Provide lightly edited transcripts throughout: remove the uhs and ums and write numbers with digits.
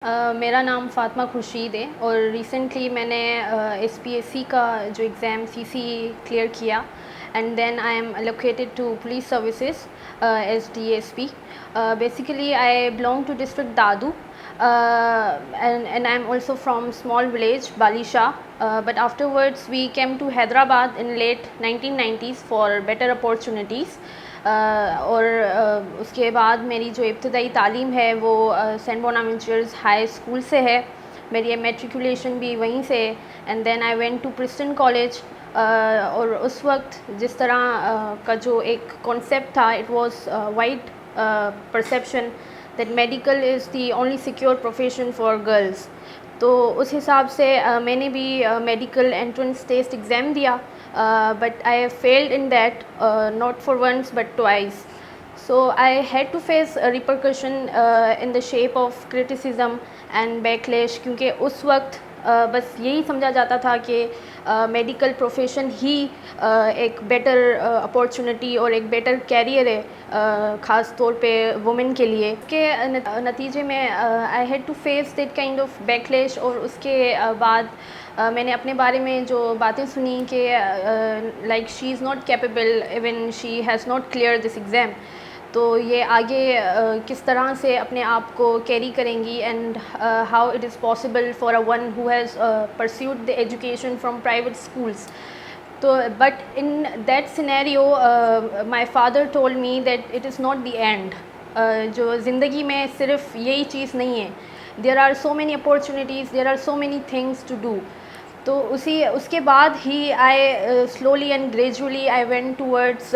میرا نام فاطمہ خورشید ہے اور ریسنٹلی میں نے ایس پی ایس سی کا جو ایگزام سی سی کلیئر کیا and then I am allocated to police services as D S P. Basically I belong to district Dadu and I am also from small village Balisha, but afterwards we came to Hyderabad in late 1990s for better opportunities. اور اس کے بعد میری جو ابتدائی تعلیم ہے وہ سینٹ بوناونچرز ہائی اسکول سے ہے. میری میٹریکولیشن بھی وہیں سے ہے and then I went to Preston college. اور اس وقت جس طرح کا جو ایک کانسیپٹ تھا it was wide perception that medical is the only secure profession for girls. تو اس حساب سے میں نے بھی میڈیکل انٹرنس ٹیسٹ ایگزام دیا, but I failed in that, not for once but twice. So I had to face a repercussion in the shape of criticism and backlash, کیونکہ اس وقت بس یہی سمجھا جاتا تھا کہ میڈیکل پروفیشن ہی ایک بیٹر اپارچونیٹی اور ایک بیٹر کیریئر ہے, خاص طور پہ وومن کے لیے. کہ نتیجے میں I had to face that kind of backlash. اور اس کے بعد میں نے اپنے بارے میں جو باتیں سنی کہ like she is not capable, even she has not clear this exam, تو یہ آگے کس طرح سے اپنے آپ کو کیری کریں گی and how it is possible for a one who has pursued the education from private schools. تو but in that scenario my father told me that it is not the end. جو زندگی میں صرف یہی چیز نہیں ہے, there are so many opportunities, there are so many things to do. تو اس کے بعد ہی I slowly and gradually I went towards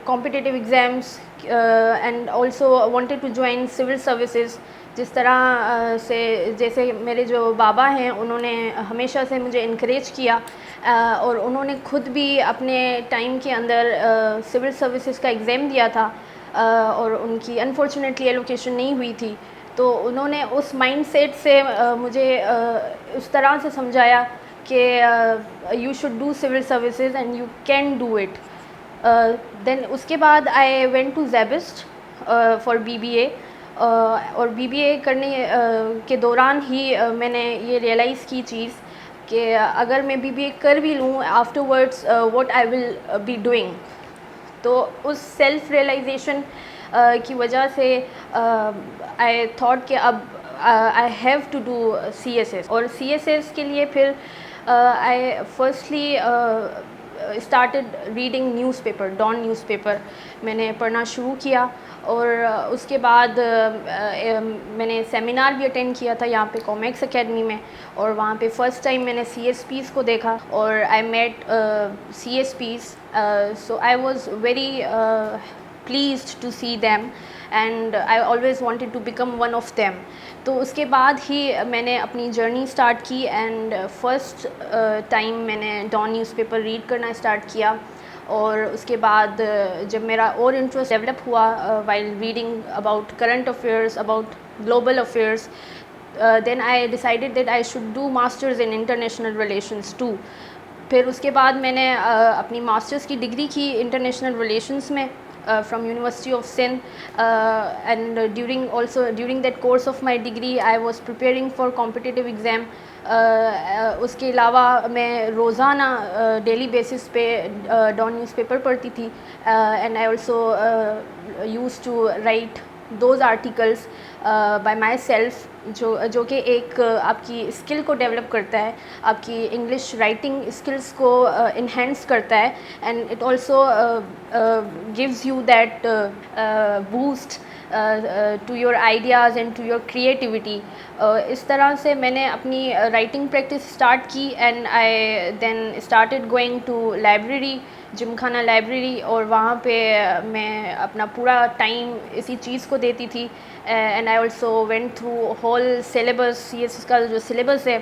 competitive exams and also wanted to join civil services. جس طرح سے جیسے میرے جو بابا ہیں انہوں نے ہمیشہ سے مجھے انکریج کیا, اور انہوں نے خود بھی اپنے ٹائم کے اندر سول سروسز کا ایگزام دیا تھا, اور ان کی انفارچونیٹلی ایلوکیشن نہیں ہوئی تھی. تو انہوں نے اس مائنڈ سیٹ سے مجھے اس طرح سے سمجھایا کہ you should do civil services and you can do it. Then اس کے بعد I went to SZABIST for B B A, اور بی بی اے کرنے کے دوران ہی میں نے یہ ریئلائز کی چیز کہ اگر میں بی بی اے کر بھی لوں after words what I will be doing. تو اس سیلف ریئلائزیشن کی وجہ سے آئی تھاٹ کہ اب I have to do C S S. اور سی ایس ایس کے لیے پھر I firstly started reading newspaper, Dawn newspaper میں نے پڑھنا شروع کیا. اور اس کے بعد میں نے سیمینار بھی اٹینڈ کیا تھا یہاں پہ کومیکس اکیڈمی میں, اور وہاں پہ فرسٹ ٹائم میں نے سی ایس پیز کو دیکھا اور I met C S Ps. So I was very pleased to see them and I always wanted to become one of them. تو اس کے بعد ہی میں نے اپنی جرنی اسٹارٹ کی اینڈ فرسٹ ٹائم میں نے ڈان نیوز پیپر ریڈ کرنا اسٹارٹ کیا. اور اس کے بعد جب میرا اور انٹرسٹ ڈیولپ ہوا while reading about current affairs, about global affairs, then I decided that I should do masters in international relations too. پھر اس کے بعد میں نے اپنی ماسٹرز کی ڈگری کی انٹرنیشنل ریلیشنس میں from University of Sindh, and during that course of my degree I was preparing for competitive exam. اس کے علاوہ میں روزانہ ڈیلی بیسس پہ ڈان نیوز پیپر پڑھتی تھی, and I also used to write those articles by myself, جو کہ ایک آپ کی اسکل کو ڈیولپ کرتا ہے, آپ کی انگلش رائٹنگ اسکلس کو انہینس کرتا ہے, and it also gives you that boost to your ideas and to your creativity. اس طرح سے میں نے اپنی رائٹنگ پریکٹس اسٹارٹ کی and I then started going to library, Gymkhana library, اور وہاں پہ میں اپنا پورا ٹائم اسی چیز کو دیتی تھی. And I also went through whole syllabus, C S S کا جو سلیبس ہے.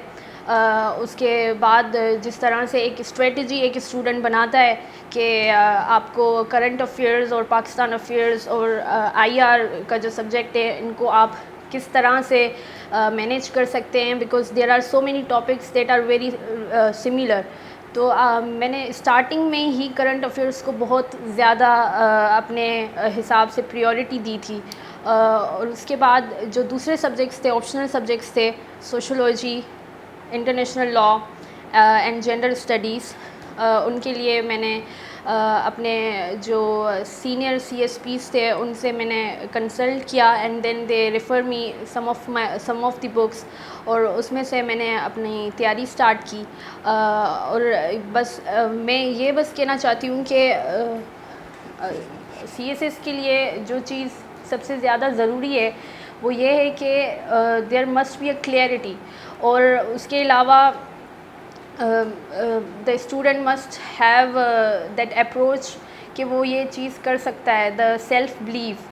اس کے بعد جس طرح سے ایک اسٹریٹجی ایک اسٹوڈنٹ بناتا ہے کہ آپ کو کرنٹ افیئرز اور پاکستان افیئرز اور آئی آر کا جو سبجیکٹ ہے ان کو آپ کس طرح سے مینیج کر سکتے ہیں, because there are so many topics that are very similar. تو میں نے اسٹارٹنگ میں ہی کرنٹ افیئرس کو بہت زیادہ اپنے حساب سے پریورٹی دی تھی, اور اس کے بعد جو دوسرے سبجیکٹس تھے آپشنل سبجیکٹس تھے sociology international law and gender studies ان کے لیے میں نے اپنے جو سینئر سی ایس پیز تھے ان سے میں نے کنسلٹ کیا and then they refer me some of the books اور اس میں سے میں نے اپنی تیاری اسٹارٹ کی اور بس میں یہ بس کہنا چاہتی ہوں کہ سی ایس ایس کے لیے جو چیز سب سے زیادہ ضروری ہے وہ یہ ہے کہ there must be a clarity اور اس کے علاوہ the student must have that approach کہ وہ یہ چیز کر سکتا ہے دا سیلف بلیف